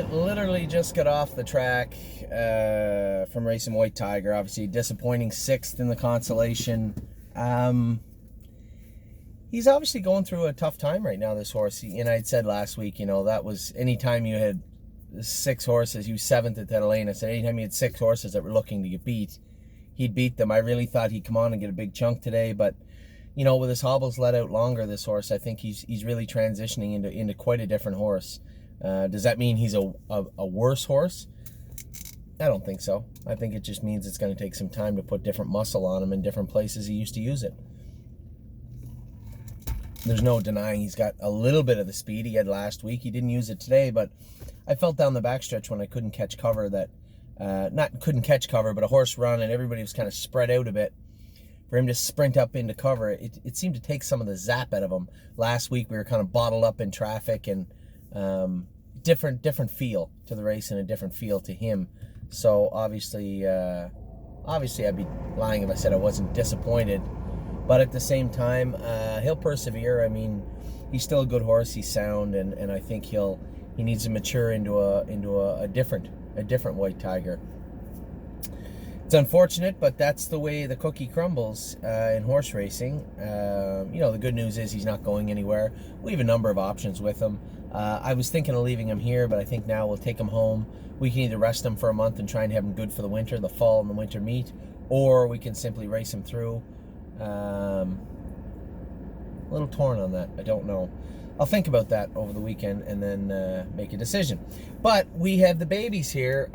literally just got off the track from racing White Tiger. Obviously, disappointing 6th in the consolation. He's obviously going through a tough time right now, this horse. And I'd said last week, that was anytime you had 6 horses, he was 7th at Catalina. I said anytime you had 6 horses that were looking to get beat, he'd beat them. I really thought he'd come on and get a big chunk today, but with his hobbles let out longer, this horse, I think he's really transitioning into quite a different horse. Does that mean he's a worse horse? I don't think so. I think it just means it's going to take some time to put different muscle on him in different places he used to use it. There's no denying he's got a little bit of the speed he had last week. He didn't use it today, but I felt down the backstretch when I couldn't catch cover that, not couldn't catch cover, but a horse run and everybody was kind of spread out a bit. For him to sprint up into cover, it seemed to take some of the zap out of him. Last week we were kind of bottled up in traffic, and different feel to the race and a different feel to him. So obviously I'd be lying if I said I wasn't disappointed. But at the same time, he'll persevere. I mean, he's still a good horse. He's sound, and I think he needs to mature into a different White Tiger. It's unfortunate, but that's the way the cookie crumbles in horse racing. The good news is he's not going anywhere. We have a number of options with him. I was thinking of leaving him here, but I think now we'll take him home. We can either rest him for a month and try and have him good for the winter, the fall and the winter meet, or we can simply race him through. A little torn on that. I don't know. I'll think about that over the weekend and then make a decision. But we have the babies here.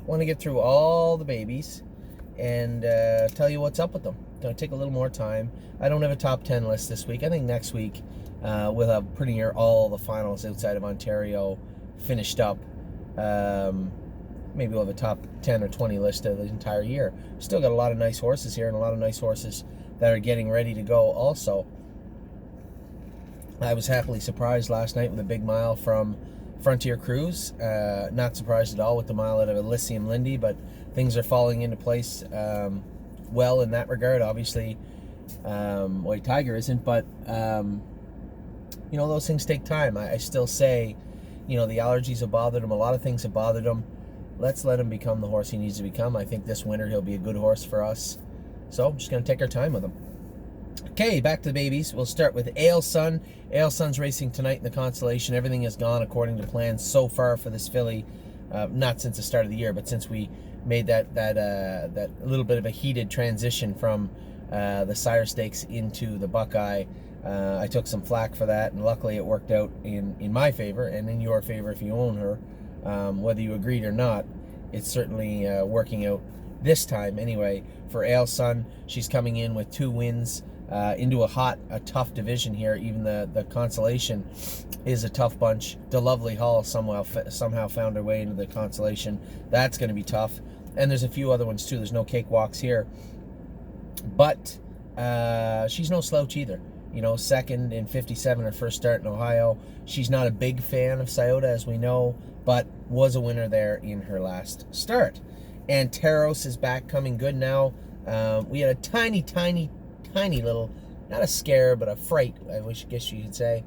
Want to get through all the babies and tell you what's up with them. Going to take a little more time. I don't have a top 10 list this week. I think next week we'll have pretty near all the finals outside of Ontario finished up. Maybe we'll have a top 10 or 20 list of the entire year. Still got a lot of nice horses here and a lot of nice horses that are getting ready to go also. I was happily surprised last night with a big mile from Frontier Cruise. Not surprised at all with the mile out of Elysium Lindy, but things are falling into place well in that regard. Obviously, White Tiger isn't, but those things take time. I still say, the allergies have bothered him. A lot of things have bothered him. Let's let him become the horse he needs to become. I think this winter he'll be a good horse for us. So I'm just going to take our time with him. Okay, back to the babies. We'll start with Ale Sun. Ale Sun's racing tonight in the Constellation. Everything has gone according to plan so far for this filly. Not since the start of the year, but since we made that little bit of a heated transition from the Sire Stakes into the Buckeye. I took some flack for that, and luckily it worked out in my favor and in your favor if you own her. Whether you agreed or not, it's certainly working out this time anyway. For Ale Sun, she's coming in with 2 wins into a tough division here. Even the Consolation is a tough bunch. De Lovely Hall somehow found her way into the Consolation. That's going to be tough. And there's a few other ones too. There's no cakewalks here. But she's no slouch either. Second in 57, her first start in Ohio. She's not a big fan of Scioto, as we know, but was a winner there in her last start. And Taros is back, coming good now. We had a tiny little, not a scare, but a fright, I guess you could say.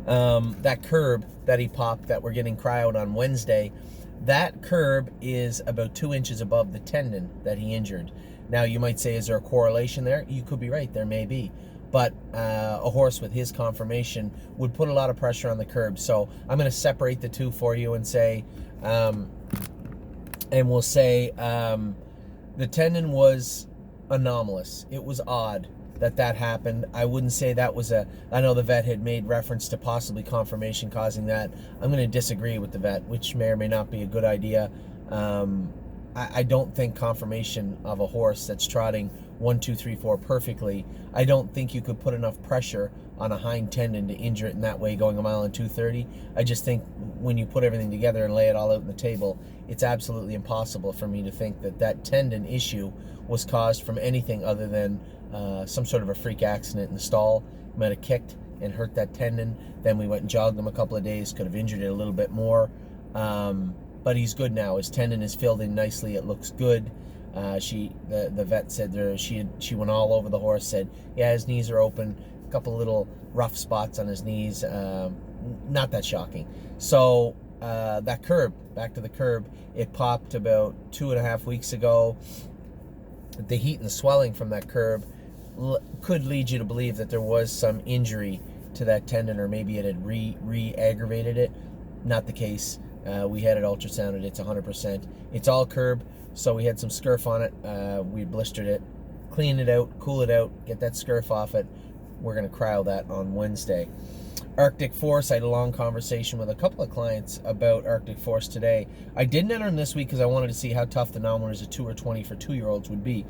That curb that he popped that we're getting cryoed on Wednesday, that curb is about 2 inches above the tendon that he injured. Now, you might say, is there a correlation there? You could be right, there may be. But a horse with his conformation would put a lot of pressure on the curb. So I'm going to separate the two for you and say, the tendon was anomalous. It was odd that happened. I wouldn't say that was I know the vet had made reference to possibly conformation causing that. I'm going to disagree with the vet, which may or may not be a good idea. I don't think conformation of a horse that's trotting 1, 2, 3, 4 perfectly, I don't think you could put enough pressure on a hind tendon to injure it in that way going 1 mile and 2:30. I just think when you put everything together and lay it all out on the table, it's absolutely impossible for me to think that tendon issue was caused from anything other than some sort of a freak accident in the stall. Might have kicked and hurt that tendon. Then we went and jogged him a couple of days, could have injured it a little bit more. But he's good now. His tendon is filled in nicely. It looks good. The vet said she went all over the horse. Said, yeah, his knees are open. A couple little rough spots on his knees. not that shocking. So that curb, back to the curb, it popped about 2.5 weeks ago. The heat and the swelling from that curb could lead you to believe that there was some injury to that tendon, or maybe it had re-aggravated it. Not the case. We had it ultrasounded. It's 100%. It's all curb, so we had some scurf on it. We blistered it, clean it out, cool it out, get that scurf off it. We're going to cryo that on Wednesday. Arctic Force, I had a long conversation with a couple of clients about Arctic Force today. I didn't enter them this week because I wanted to see how tough the nominators at 2 or 20 for 2-year-olds would be.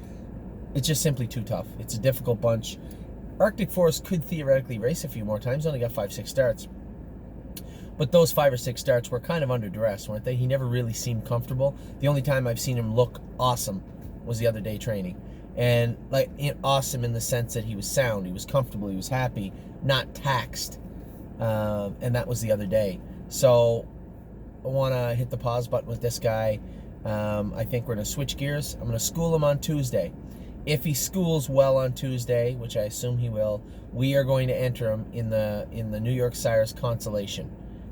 It's just simply too tough. It's a difficult bunch. Arctic Force could theoretically race a few more times. Only got 5-6 starts. But those 5 or 6 starts were kind of under duress, weren't they? He never really seemed comfortable. The only time I've seen him look awesome was the other day training. And like awesome in the sense that he was sound, he was comfortable, he was happy, not taxed. And that was the other day. So I want to hit the pause button with this guy. I think we're going to switch gears. I'm going to school him on Tuesday. If he schools well on Tuesday, which I assume he will, we are going to enter him in the New York Sires Consolation,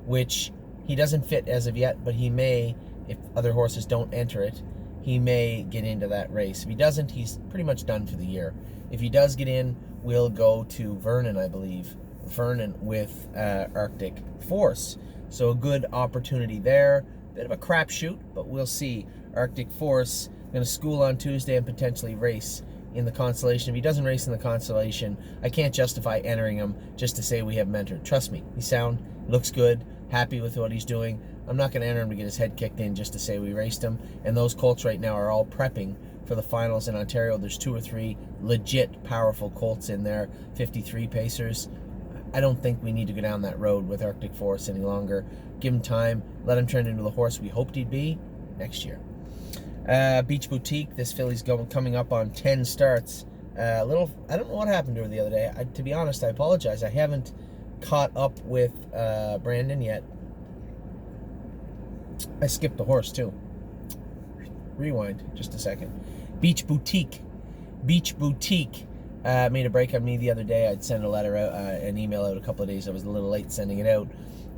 which he doesn't fit as of yet, but he may, if other horses don't enter it, he may get into that race. If he doesn't, he's pretty much done for the year. If he does get in, we'll go to Vernon, I believe. Vernon with Arctic Force. So a good opportunity there. Bit of a crapshoot, but we'll see. Arctic Force going to school on Tuesday and potentially race in the Consolation. If he doesn't race in the Consolation, I can't justify entering him just to say we have mentored. Trust me, he's sound, looks good, happy with what he's doing. I'm not going to enter him to get his head kicked in just to say we raced him. And those colts right now are all prepping for the finals in Ontario. There's 2 or 3 legit powerful colts in there, 53 pacers. I don't think we need to go down that road with Arctic Force any longer. Give him time, let him turn into the horse we hoped he'd be next year. Beach Boutique, this filly's coming up on 10 starts. I don't know what happened to her the other day. To be honest, I apologize. I haven't caught up with Brandon yet. I skipped the horse too. Rewind just a second. Beach Boutique made a break on me the other day. I'd send a letter out, an email out a couple of days. I was a little late sending it out.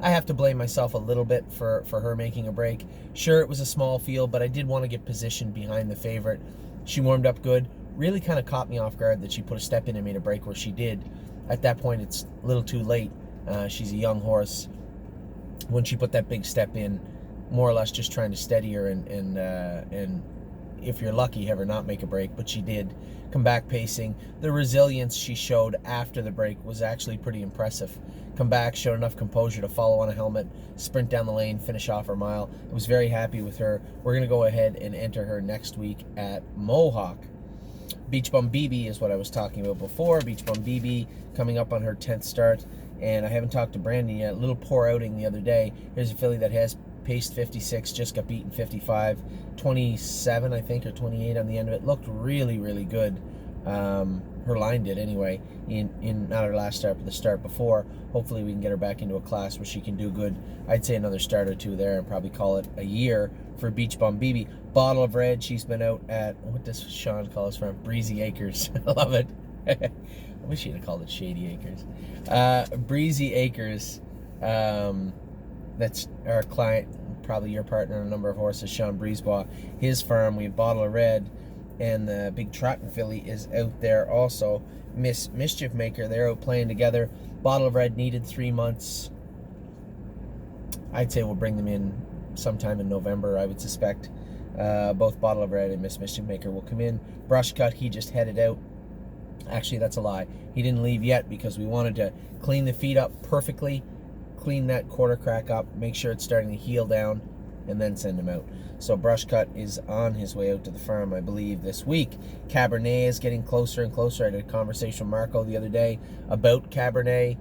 I have to blame myself a little bit for her making a break. Sure, it was a small field, but I did want to get positioned behind the favorite. She warmed up good. Really kind of caught me off guard that she put a step in and made a break where she did. At that point, it's a little too late. She's a young horse. When she put that big step in, more or less just trying to steady her and if you're lucky, have her not make a break, but she did come back pacing. The resilience she showed after the break was actually pretty impressive. Come back, showed enough composure to follow on a helmet, sprint down the lane, finish off her mile. I was very happy with her. We're going to go ahead and enter her next week at Mohawk. Beach Bum BB is what I was talking about before. Beach Bum BB coming up on her 10th start, and I haven't talked to Brandon yet. A little poor outing the other day. Here's a filly that has paced 56, just got beaten 55, 27 I think, or 28 on the end of it. Looked really, really good. Her line did anyway, in not her last start, but the start before. Hopefully we can get her back into a class where she can do good. I'd say another start or two there and probably call it a year for Beach Bum BB. Bottle of Red, she's been out at, what does Sean call us from? Breezy Acres. I love it. I wish he'd have called it Shady Acres. Breezy Acres. That's our client, probably your partner in a number of horses, Sean Breezebois. His farm, we have Bottle of Red, and the big trotting filly is out there also. Miss Mischief Maker, they're out playing together. Bottle of Red needed 3 months. I'd say we'll bring them in sometime in November, I would suspect. Both Bottle of Red and Miss Mischief Maker will come in. Brush Cut, he just headed out. Actually, that's a lie. He didn't leave yet because we wanted to clean the feet up perfectly, clean that quarter crack up, make sure it's starting to heal down, and then send him out. So Brush Cut is on his way out to the farm, I believe, this week. Cabernet is getting closer and closer. I had a conversation with Marco the other day about Cabernet,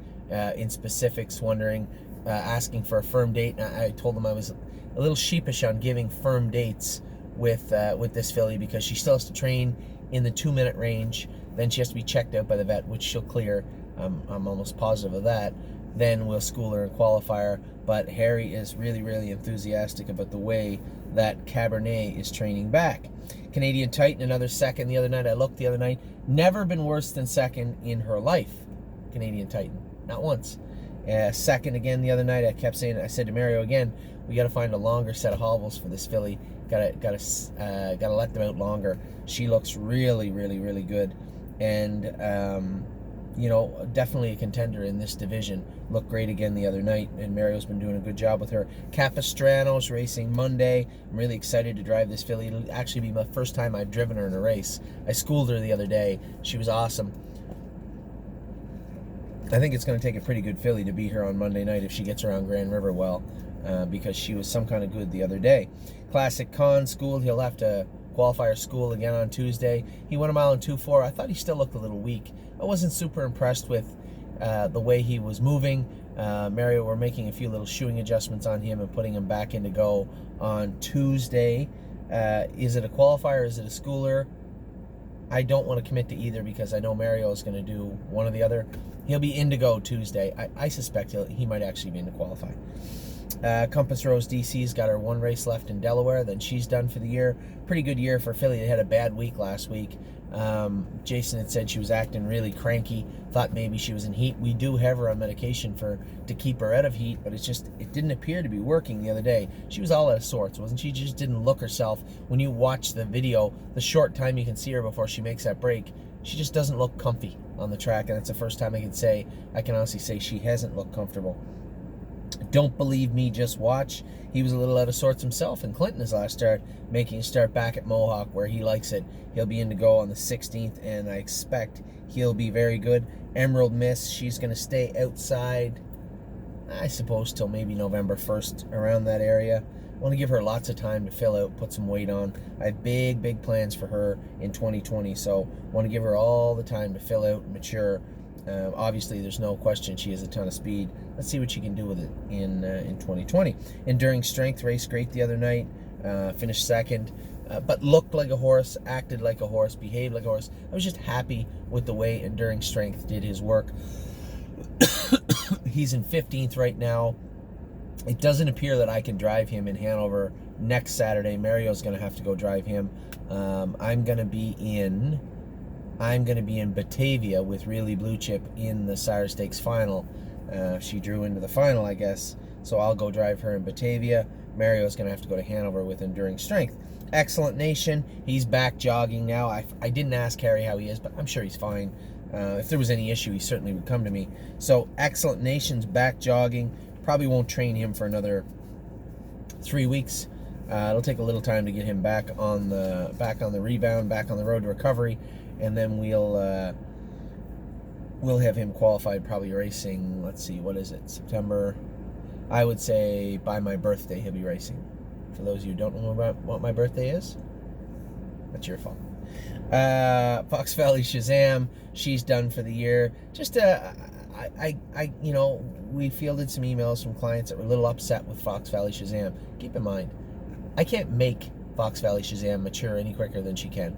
in specifics, wondering, asking for a firm date. And I told him I was a little sheepish on giving firm dates with this filly because she still has to train in the 2-minute range. Then she has to be checked out by the vet, which she'll clear. I'm almost positive of that. Then we'll school her and qualify her. But Harry is really, really enthusiastic about the way that Cabernet is training back. Canadian Titan, another second the other night. I looked the other night. Never been worse than second in her life. Canadian Titan. Not once. Second again the other night. I said to Mario again, we got to find a longer set of hobbles for this filly. Gotta let them out longer. She looks really, really, really good, and definitely a contender in this division. Looked great again the other night, and Mario's been doing a good job with her. Capistrano's racing Monday. I'm really excited to drive this filly. It'll actually be my first time I've driven her in a race. I schooled her the other day. She was awesome. I think it's going to take a pretty good filly to beat her on Monday night if she gets around Grand River well, because she was some kind of good the other day. Classic Con schooled. He'll have to qualifier school again on Tuesday. He went a mile and 2.4. I thought he still looked a little weak. I wasn't super impressed with the way he was moving. Mario were making a few little shoeing adjustments on him and putting him back in to go on Tuesday. Is it a qualifier? Is it a schooler? I don't want to commit to either because I know Mario is going to do one or the other. He'll be in to go Tuesday. I suspect he might actually be in to qualify. Compass Rose DC's got her one race left in Delaware, then she's done for the year. Pretty good year for filly. They had a bad week last week. Jason had said she was acting really cranky, thought maybe she was in heat. We do have her on medication to keep her out of heat, but it didn't appear to be working the other day. She was all out of sorts, wasn't she? Just didn't look herself. When you watch the video, the short time you can see her before she makes that break, she just doesn't look comfy on the track, and it's the first time I can honestly say she hasn't looked comfortable. Don't believe me, just watch. He was a little out of sorts himself in Clinton his last start, making a start back at Mohawk where he likes it. He'll be in to go on the 16th, and I expect he'll be very good. Emerald Miss, she's going to stay outside, I suppose, till maybe November 1st, around that area. I want to give her lots of time to fill out, put some weight on. I have big, big plans for her in 2020, so I want to give her all the time to fill out and mature. Obviously, there's no question she has a ton of speed. Let's see what she can do with it in 2020. Enduring Strength raced great the other night, finished second, but looked like a horse, acted like a horse, behaved like a horse. I was just happy with the way Enduring Strength did his work. He's in 15th right now. It doesn't appear that I can drive him in Hanover next Saturday. Mario's going to have to go drive him. I'm going to be in Batavia with Really Blue Chip in the Sire Stakes final. She drew into the final, I guess. So I'll go drive her in Batavia. Mario's going to have to go to Hanover with Enduring Strength. Excellent Nation. He's back jogging now. I didn't ask Harry how he is, but I'm sure he's fine. If there was any issue, he certainly would come to me. So Excellent Nation's back jogging. Probably won't train him for another 3 weeks. It'll take a little time to get him back on the rebound, back on the road to recovery, and then we'll have him qualified, probably racing, let's see, what is it, September? I would say by my birthday he'll be racing. For those of you who don't know what my birthday is, that's your fault. Fox Valley Shazam, she's done for the year. Just we fielded some emails from clients that were a little upset with Fox Valley Shazam. Keep in mind, I can't make Fox Valley Shazam mature any quicker than she can.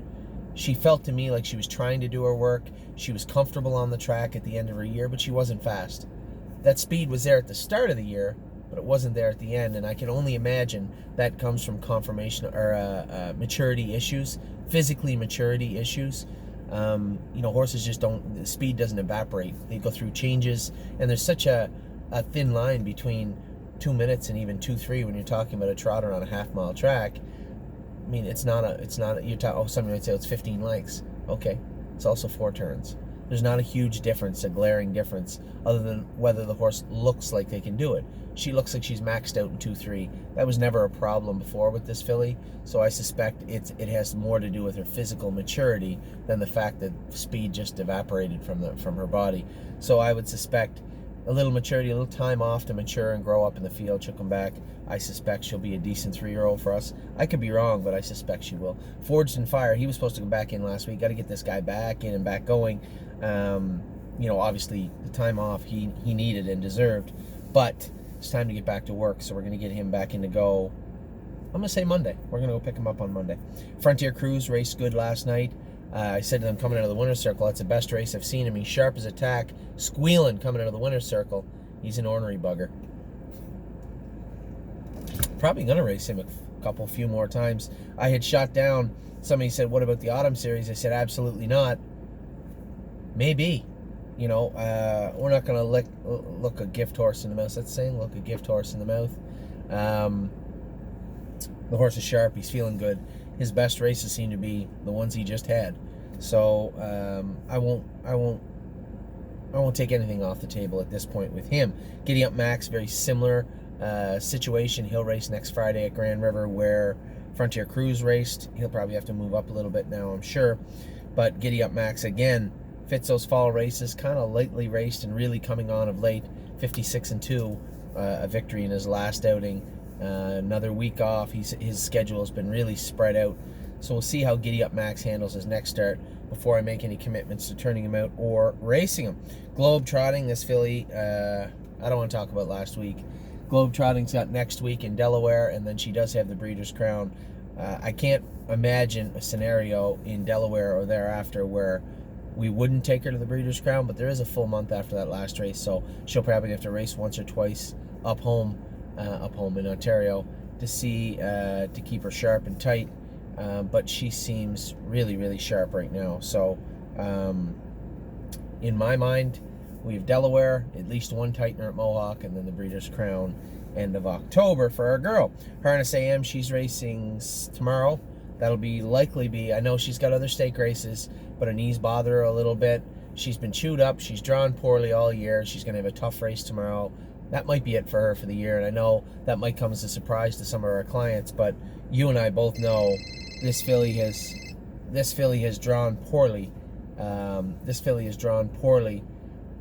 She felt to me like she was trying to do her work. She was comfortable on the track at the end of her year, but she wasn't fast. That speed was there at the start of the year, but it wasn't there at the end, and I can only imagine that comes from confirmation or maturity issues, physically maturity issues. Horses just don't, the speed doesn't evaporate. They go through changes, and there's such a thin line between 2 minutes and even 2-3 when you're talking about a trotter on a half-mile track. I mean, somebody might say it's 15 lengths. Okay, it's also 4 turns. There's not a huge difference, a glaring difference, other than whether the horse looks like they can do it. She looks like she's maxed out in 2-3. That was never a problem before with this filly, so I suspect it has more to do with her physical maturity than the fact that speed just evaporated from her body. So I would suspect a little maturity, a little time off to mature and grow up in the field. She'll come back. I suspect she'll be a decent 3-year-old for us. I could be wrong, but I suspect she will. Forged in Fire, he was supposed to come back in last week. Got to get this guy back in and back going. Obviously the time off he needed and deserved, but it's time to get back to work, so we're going to get him back in to go. I'm going to say Monday. We're going to go pick him up on Monday. Frontier Cruise raced good last night. I said to them coming out of the winner's circle, that's the best race I've seen him. He's sharp as a tack, squealing coming out of the winner's circle. He's an ornery bugger. Probably going to race him a few more times. I had shot down, somebody said, what about the Autumn Series? I said, absolutely not. Maybe. we're not going to look a gift horse in the mouth. That's saying look a gift horse in the mouth. The horse is sharp. He's feeling good. His best races seem to be the ones he just had. So I won't take anything off the table at this point with him. Giddy Up Max, very similar situation. He'll race next Friday at Grand River where Frontier Cruise raced. He'll probably have to move up a little bit now, I'm sure. But Giddy Up Max, again, fits those fall races, kind of lightly raced and really coming on of late. 56-2, a victory in his last outing. Another week off. His schedule has been really spread out. So we'll see how Giddy Up Max handles his next start before I make any commitments to turning him out or racing him. Globe Trotting, this filly, I don't want to talk about last week. Globe Trotting's got next week in Delaware, and then she does have the Breeders' Crown. I can't imagine a scenario in Delaware or thereafter where we wouldn't take her to the Breeders' Crown, but there is a full month after that last race, so she'll probably have to race once or twice up home in Ontario to see to keep her sharp and tight. But she seems really, really sharp right now. So in my mind, we have Delaware, at least one tightener at Mohawk, and then the Breeders' Crown end of October for our girl. Harness AM, she's racing tomorrow. That'll likely be, I know she's got other stake races, but her knees bother her a little bit. She's been chewed up. She's drawn poorly all year. She's going to have a tough race tomorrow. That might be it for her for the year, and I know that might come as a surprise to some of our clients, but you and I both know this filly has drawn poorly. This filly has drawn poorly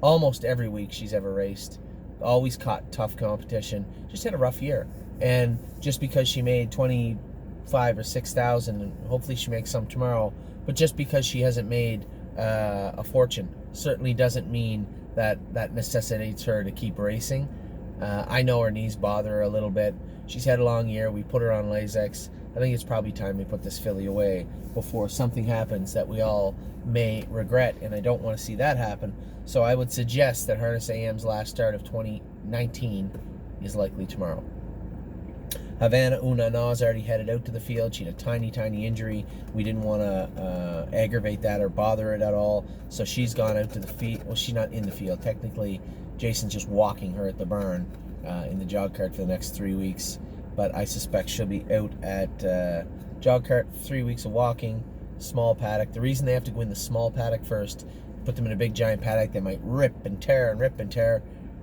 almost every week she's ever raced. Always caught tough competition. Just had a rough year, and just because she made 25 or 6,000, and hopefully she makes some tomorrow, but just because she hasn't made a fortune certainly doesn't mean that necessitates her to keep racing. I know her knees bother her a little bit. She's had a long year. We put her on Lasix. I think it's probably time we put this filly away before something happens that we all may regret, and I don't want to see that happen. So I would suggest that Harness AM's last start of 2019 is likely tomorrow. Havana Una Na's already headed out to the field. She had a tiny, tiny injury. We didn't want to aggravate that or bother it at all. So she's gone out to the field. Well, she's not in the field. Technically, Jason's just walking her at the barn in the jog cart for the next 3 weeks. But I suspect she'll be out at jog cart, 3 weeks of walking, small paddock. The reason they have to go in the small paddock first, put them in a big giant paddock, they might rip and tear,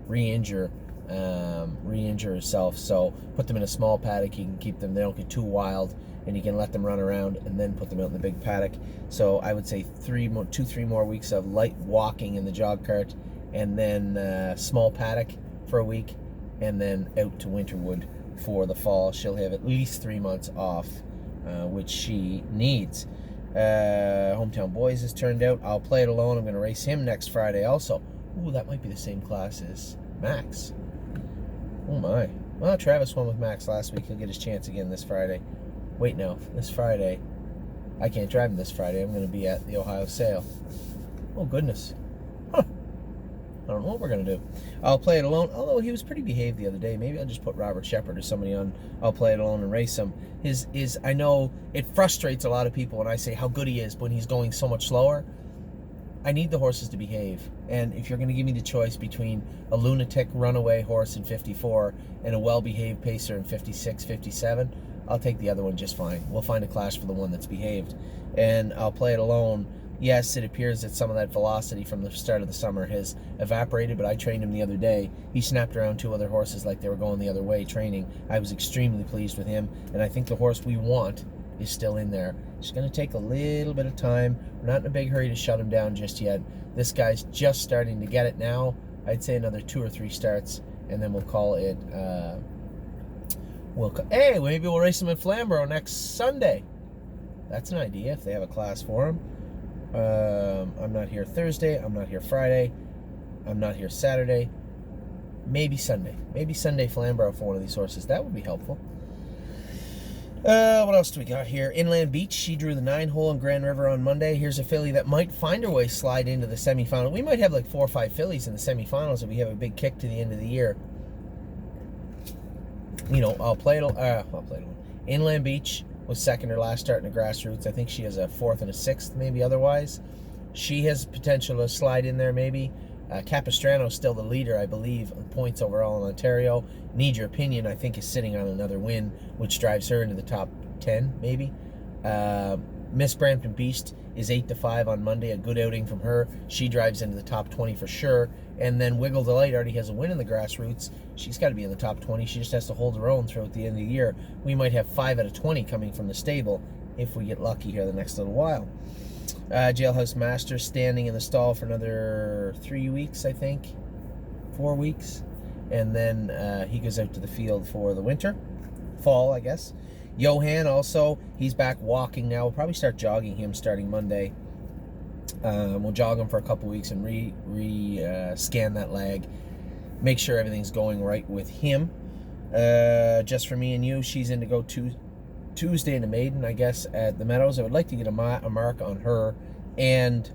re-injure herself. So put them in a small paddock. You can keep them, they don't get too wild, and you can let them run around and then put them out in the big paddock. So I would say 3 more weeks of light walking in the jog cart, and then small paddock for a week, and then out to Winterwood for the fall. She'll have at least 3 months off, which she needs. Hometown Boys has turned out. I'll Play It Alone. I'm going to race him next Friday also. Ooh, that might be the same class as Max. Oh my. Well, Travis won with Max last week. He'll get his chance again this Friday. Wait, no. This Friday. I can't drive him this Friday. I'm going to be at the Ohio sale. Oh, goodness. Huh. I don't know what we're going to do. I'll Play It Alone. Although he was pretty behaved the other day. Maybe I'll just put Robert Shepard or somebody on I'll Play It Alone and race him. I know it frustrates a lot of people when I say how good he is when he's going so much slower. I need the horses to behave. And if you're going to give me the choice between a lunatic runaway horse in 54 and a well-behaved pacer in 56, 57, I'll take the other one just fine. We'll find a clash for the one that's behaved. And I'll Play It Alone. Yes, it appears that some of that velocity from the start of the summer has evaporated, but I trained him the other day. He snapped around 2 other horses like they were going the other way training. I was extremely pleased with him, and I think the horse we want is still in there. It's going to take a little bit of time. We're not in a big hurry to shut him down just yet. This guy's just starting to get it now. I'd say another 2 or 3 starts, and then we'll call it, hey, maybe we'll race him in Flamborough next Sunday. That's an idea if they have a class for him. I'm not here Thursday. I'm not here Friday. I'm not here Saturday. Maybe Sunday. Maybe Sunday Flamborough for one of these horses. That would be helpful. What else do we got here? Inland Beach. She drew the 9-hole in Grand River on Monday. Here's a filly that might find her way slide into the semifinal. We might have like 4 or 5 fillies in the semifinals if we have a big kick to the end of the year. You know, I'll play it. Inland Beach was second her last start in the grassroots. I think she has a 4th and a 6th, maybe otherwise. She has potential to slide in there maybe. Capistrano's still the leader, I believe, on points overall in Ontario. Need Your Opinion, I think, is sitting on another win, which drives her into the top 10, maybe. Miss Brampton Beast is 8-5 on Monday, a good outing from her. She drives into the top 20 for sure. And then Wiggle Delight already has a win in the grassroots. She's got to be in the top 20. She just has to hold her own throughout the end of the year. We might have 5 out of 20 coming from the stable if we get lucky here the next little while. Jailhouse Master standing in the stall for another 3 weeks, I think. 4 weeks. And then he goes out to the field for the fall, I guess. Johan also, he's back walking now. We'll probably start jogging him starting Monday. We'll jog him for a couple weeks and scan that leg. Make sure everything's going right with him. Just for me and you, she's in to go Tuesday in the maiden, I guess, at the Meadows. I would like to get a mark on her and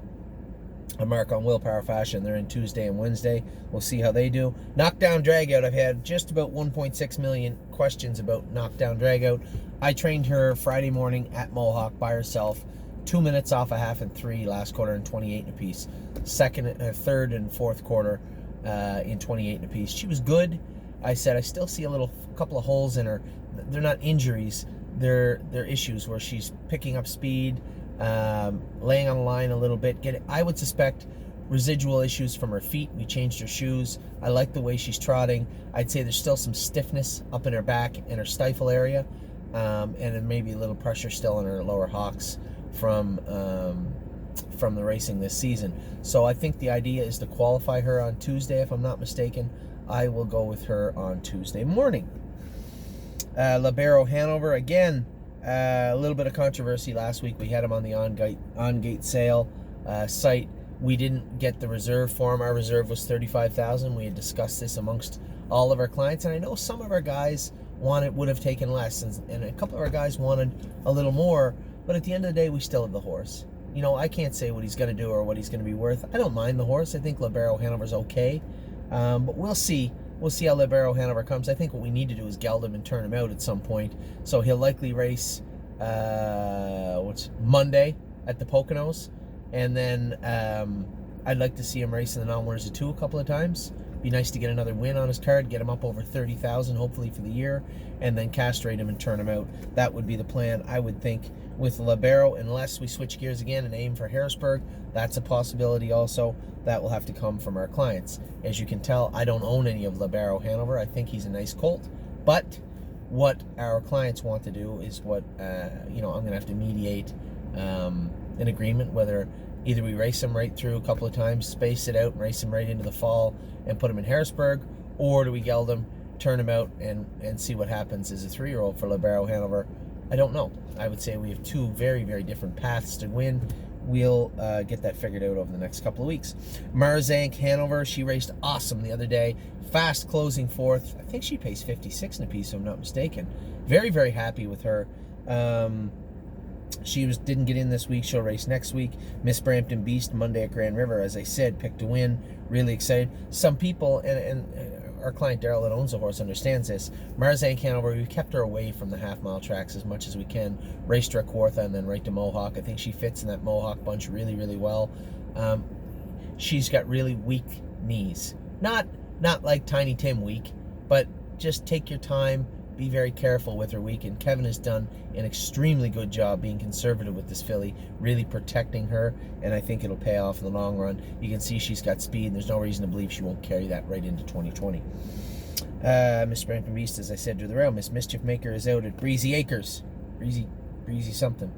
a mark on Willpower Fashion. They're in Tuesday and Wednesday. We'll see how they do. Knockdown Dragout. I've had just about 1.6 million questions about Knockdown Dragout. I trained her Friday morning at Mohawk by herself. 2 minutes off a half and 3 last quarter in 28 apiece. Third and fourth quarter in 28 apiece. She was good. I said I still see a couple of holes in her. They're not injuries. They're issues where she's picking up speed, laying on the line a little bit. I would suspect residual issues from her feet. We changed her shoes. I like the way she's trotting. I'd say there's still some stiffness up in her back and her stifle area, and then maybe a little pressure still in her lower hocks from the racing this season. So I think the idea is to qualify her on Tuesday, if I'm not mistaken. I will go with her on Tuesday morning. Libero Hanover, again, a little bit of controversy last week. We had him on the on-gate sale site. We didn't get the reserve for him. Our reserve was $35,000. We had discussed this amongst all of our clients, and I know some of our guys would have taken less, and a couple of our guys wanted a little more, but at the end of the day, we still have the horse. You know, I can't say what he's going to do or what he's going to be worth. I don't mind the horse. I think Libero Hanover's okay, but we'll see. We'll see how Libero Hanover comes. I think what we need to do is geld him and turn him out at some point. So he'll likely race Monday at the Poconos. And then I'd like to see him race in the non-winners of 2 a couple of times. Be nice to get another win on his card, get him up over 30,000 hopefully for the year, and then castrate him and turn him out. That would be the plan, I would think, with Libero, unless we switch gears again and aim for Harrisburg. That's a possibility also. That will have to come from our clients. As you can tell, I don't own any of Libero Hanover. I think he's a nice colt, but what our clients want to do is what I'm going to have to mediate an agreement, whether either we race him right through a couple of times, space it out, and race him right into the fall and put him in Harrisburg, or do we geld him, turn him out, and see what happens as a 3-year-old for Libero Hanover. I don't know. I would say we have 2 very, very different paths to win. We'll get that figured out over the next couple of weeks. Marzank Hanover, she raced awesome the other day. Fast closing fourth. I think she paced 56 in a piece, if I'm not mistaken. Very, very happy with her. She didn't get in this week. She'll race next week. Miss Brampton Beast Monday at Grand River, as I said, picked to win. Really excited. Some people, and our client Daryl that owns the horse understands this. Marzank Hanover, we've kept her away from the half-mile tracks as much as we can. Raced her at Kawartha and then right to Mohawk. I think she fits in that Mohawk bunch really, really well. She's got really weak knees. Not like Tiny Tim weak, but just take your time. Be very careful with her week, and Kevin has done an extremely good job being conservative with this filly, really protecting her, and I think it'll pay off in the long run. You can see she's got speed, and there's no reason to believe she won't carry that right into 2020. Miss Brampton Beast, as I said, to the rail. Miss Mischief Maker is out at Breezy Acres. Breezy something.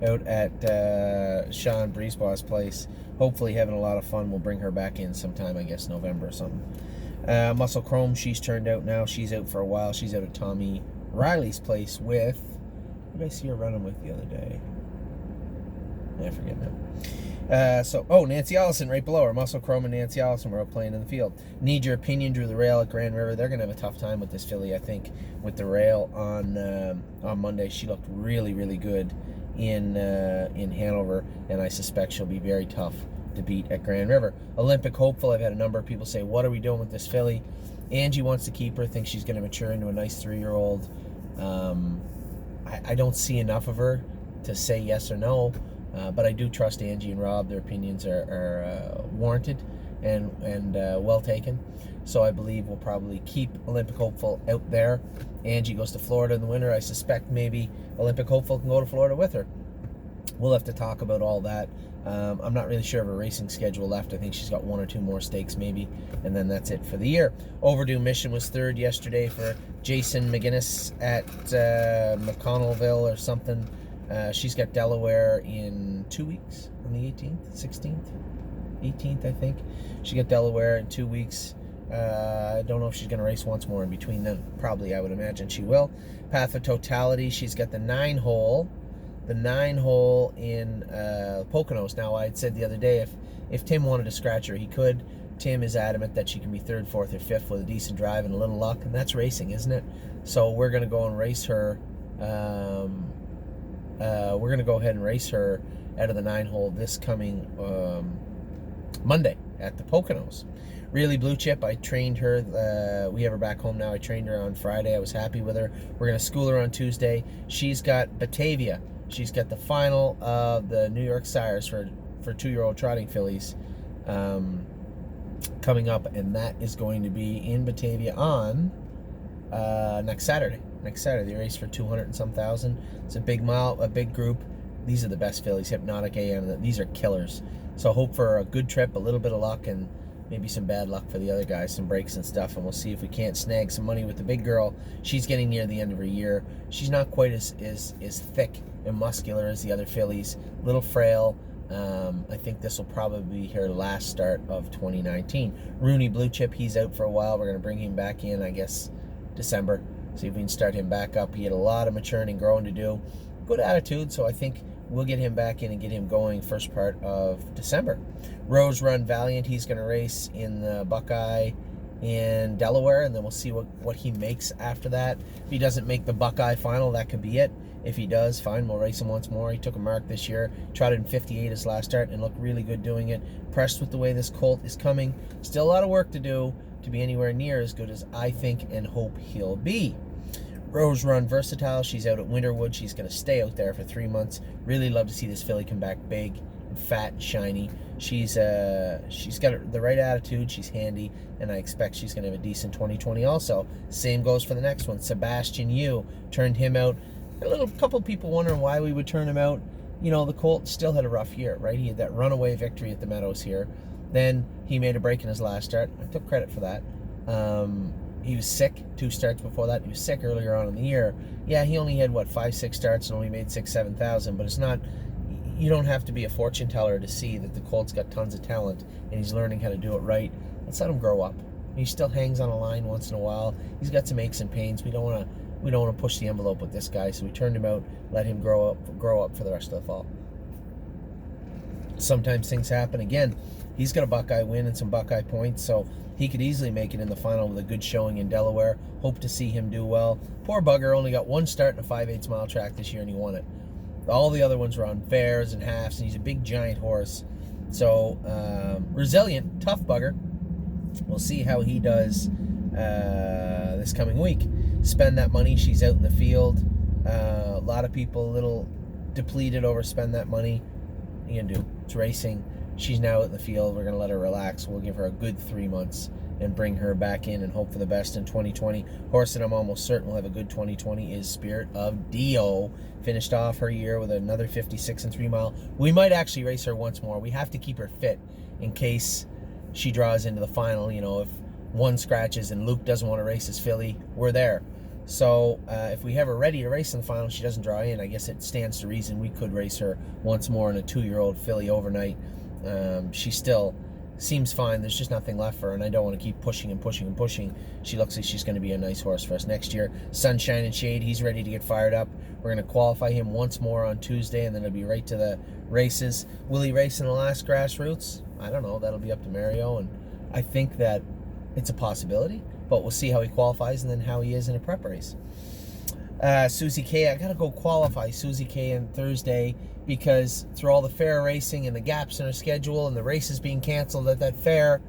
Out at Sean Breezebaugh's place. Hopefully having a lot of fun. We'll bring her back in sometime, I guess, November or something. Muscle Chrome, she's turned out now. She's out for a while. She's out at Tommy Riley's place with... Who did I see her running with the other day? I forget now. Nancy Allison right below her. Muscle Chrome and Nancy Allison were out playing in the field. Need Your Opinion drew the rail at Grand River. They're going to have a tough time with this filly, I think, with the rail on Monday. She looked really, really good in Hanover, and I suspect she'll be very tough to beat at Grand River. Olympic Hopeful, I've had a number of people say, what are we doing with this filly? Angie wants to keep her, thinks she's going to mature into a nice 3-year-old. I don't see enough of her to say yes or no. But I do trust Angie and Rob. Their opinions are warranted and well taken. So I believe we'll probably keep Olympic hopeful out there. Angie goes to Florida in the winter. I suspect maybe Olympic hopeful can go to Florida with her. We'll have to talk about all that. I'm not really sure of her racing schedule left. I think she's got 1 or 2 more stakes maybe, and then that's it for the year. Overdue Mission was third yesterday for Jason McGinnis at McConnellville or something. She's got Delaware in 2 weeks, on the 18th, 16th, 18th, I think. She got Delaware in 2 weeks. I don't know if she's going to race once more in between them. Probably, I would imagine she will. Path of Totality, she's got the 9-hole. The 9-hole in Poconos. Now, I had said the other day, if Tim wanted to scratch her, he could. Tim is adamant that she can be 3rd, 4th, or 5th with a decent drive and a little luck, and that's racing, isn't it? So we're going to go and race her. We're going to go ahead and race her out of the 9-hole this coming Monday at the Poconos. Really Blue Chip, I trained her. We have her back home now. I trained her on Friday. I was happy with her. We're going to school her on Tuesday. She's got Batavia. She's got the final of the New York Sires for 2-year-old trotting fillies coming up, and that is going to be in Batavia on next Saturday. Next Saturday, they race for 200 and some thousand. It's a big mile, a big group. These are the best fillies. Hypnotic AM. These are killers. So hope for a good trip, a little bit of luck, and maybe some bad luck for the other guys, some breaks and stuff, and we'll see if we can't snag some money with the big girl. She's getting near the end of her year. She's not quite as thick and muscular as the other fillies. Little frail. I think this will probably be her last start of 2019. Rooney Blue Chip, he's out for a while. We're going to bring him back in, I guess, December. See if we can start him back up. He had a lot of maturing and growing to do. Good attitude, so I think we'll get him back in and get him going first part of December. Rose Run Valiant, he's going to race in the Buckeye in Delaware, and then we'll see what he makes after that. If he doesn't make the Buckeye final, that could be it. If he does, fine, we'll race him once more. He took a mark this year, trotted in 58 his last start, and looked really good doing it. Impressed with the way this colt is coming. Still a lot of work to do to be anywhere near as good as I think and hope he'll be. Rose Run Versatile, she's out at Winterwood. She's going to stay out there for 3 months. Really love to see this filly come back big and fat and shiny. She's got the right attitude. She's handy, and I expect she's going to have a decent 2020 also. Same goes for the next one. Sebastian Yu, turned him out. A couple people wondering why we would turn him out. You know, the colt still had a rough year, right? He had that runaway victory at the Meadows here. Then he made a break in his last start. I took credit for that. He was sick 2 starts before that. He was sick earlier on in the year. Yeah, he only had, 5-6 starts and only made 6,000-7,000, but it's not, you don't have to be a fortune teller to see that the colt's got tons of talent and he's learning how to do it right. Let's let him grow up. He still hangs on a line once in a while. He's got some aches and pains. We don't want to push the envelope with this guy, so we turned him out, let him grow up for the rest of the fall. Sometimes things happen. Again, he's got a Buckeye win and some Buckeye points, so he could easily make it in the final with a good showing in Delaware. Hope to see him do well. Poor bugger only got 1 start in a 5/8 mile track this year, and he won it. All the other ones were on fairs and halves, and he's a big giant horse. So resilient, tough bugger. We'll see how he does this coming week. Spend that money. She's out in the field. A lot of people a little depleted over spend that money. What are you gonna do? It's racing. She's now out in the field. We're gonna let her relax. We'll give her a good 3 months and bring her back in and hope for the best in 2020. Horse that I'm almost certain will have a good 2020 is Spirit of Dio. Finished off her year with another 56 and 3 mile. We might actually race her once more. We have to keep her fit in case she draws into the final. You know, if one scratches and Luke doesn't want to race his filly, we're there. So if we have her ready to race in the final, she doesn't draw in, I guess it stands to reason we could race her once more in a 2-year-old filly overnight. She still seems fine. There's just nothing left for her, and I don't want to keep pushing and pushing and pushing. She looks like she's going to be a nice horse for us next year. Sunshine and Shade, he's ready to get fired up. We're going to qualify him once more on Tuesday, and then it'll be right to the races. Will he race in the last grassroots? I don't know. That'll be up to Mario, and I think that it's a possibility, but we'll see how he qualifies and then how he is in a prep race. Susie K, I got to go qualify Susie K on Thursday, because through all the fair racing and the gaps in her schedule and the races being canceled at that fair,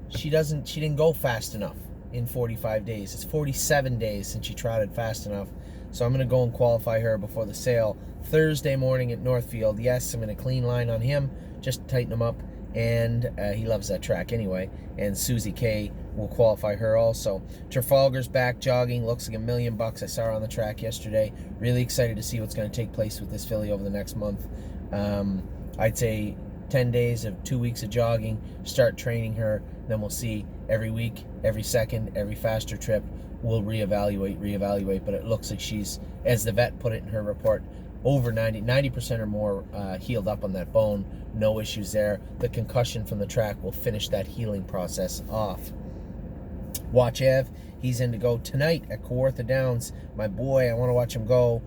she didn't go fast enough in 45 days. It's 47 days since she trotted fast enough. So I'm going to go and qualify her before the sale Thursday morning at Northfield. Yes, I'm going to clean line on him, just to tighten him up, and he loves that track anyway. And Susie K will qualify her also. Trafalgar's back jogging, looks like $1,000,000. I saw her on the track yesterday. Really excited to see what's going to take place with this filly over the next month. I'd say 10 days of 2 weeks of jogging, start training her, then we'll see every week, every second, every faster trip, we'll reevaluate, but it looks like she's, as the vet put it in her report, over 90% or more healed up on that bone, no issues there. The concussion from the track will finish that healing process off. Watch Ev, he's in to go tonight at Kawartha Downs. My boy, I want to watch him go.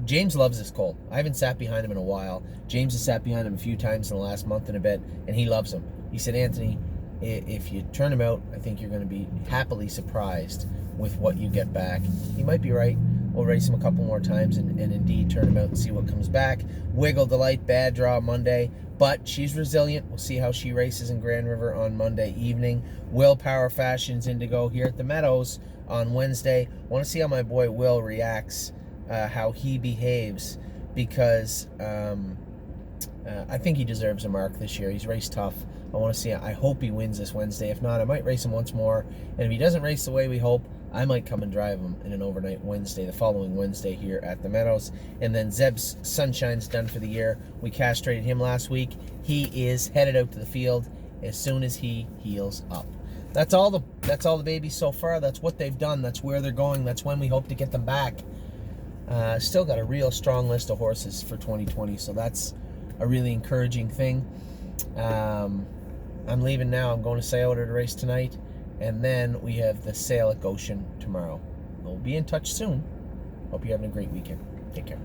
James loves this colt. I haven't sat behind him in a while. James has sat behind him a few times in the last month and a bit, and he loves him. He said, Anthony, if you turn him out, I think you're going to be happily surprised with what you get back. He might be right. We'll race him a couple more times and indeed turn him out and see what comes back. Wiggle Delight, bad draw Monday, but she's resilient. We'll see how she races in Grand River on Monday evening. Willpower Fashions Indigo here at the Meadows on Wednesday. Want to see how my boy Will reacts, how he behaves, because I think he deserves a mark this year. He's raced tough. I want to see. I hope he wins this Wednesday. If not, I might race him once more. And if he doesn't race the way we hope, I might come and drive him in an overnight Wednesday, the following Wednesday here at the Meadows. And then Zeb's Sunshine's done for the year. We castrated him last week. He is headed out to the field as soon as he heals up. That's all the babies so far. That's what they've done. That's where they're going. That's when we hope to get them back. Still got a real strong list of horses for 2020, so that's a really encouraging thing. I'm leaving now. I'm going to Scioto to race tonight, and then we have the sale at Goshen tomorrow. We'll be in touch soon. Hope you're having a great weekend. Take care.